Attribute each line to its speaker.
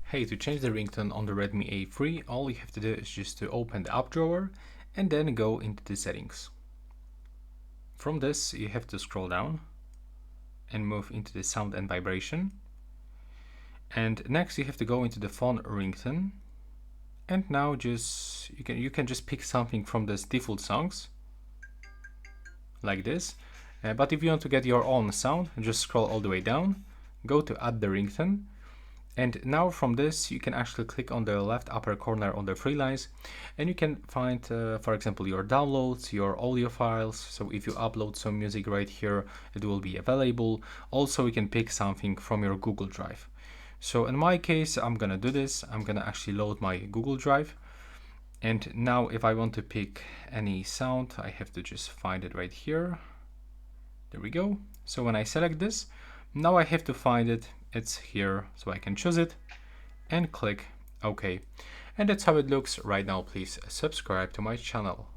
Speaker 1: Hey, to change the ringtone on the Redmi A3, all you have to do is just to open the app drawer and then go into the settings. From this, you have to scroll down and move into the sound and vibration. And next you have to go into the phone ringtone. And now you can just pick something from this default songs like this. But if you want to get your own sound, just scroll all the way down, go to add the ringtone. And now from this, you can actually click on the left upper corner on the three lines, and you can find, for example, your downloads, your audio files. So if you upload some music right here, it will be available. Also, you can pick something from your Google Drive. So in my case, I'm gonna do this. I'm gonna actually load my Google Drive. And now if I want to pick any sound, I have to just find it right here. There we go. So when I select this, now I have to find it. It's here, so I can choose it and click OK. And that's how it looks right now. Please subscribe to my channel.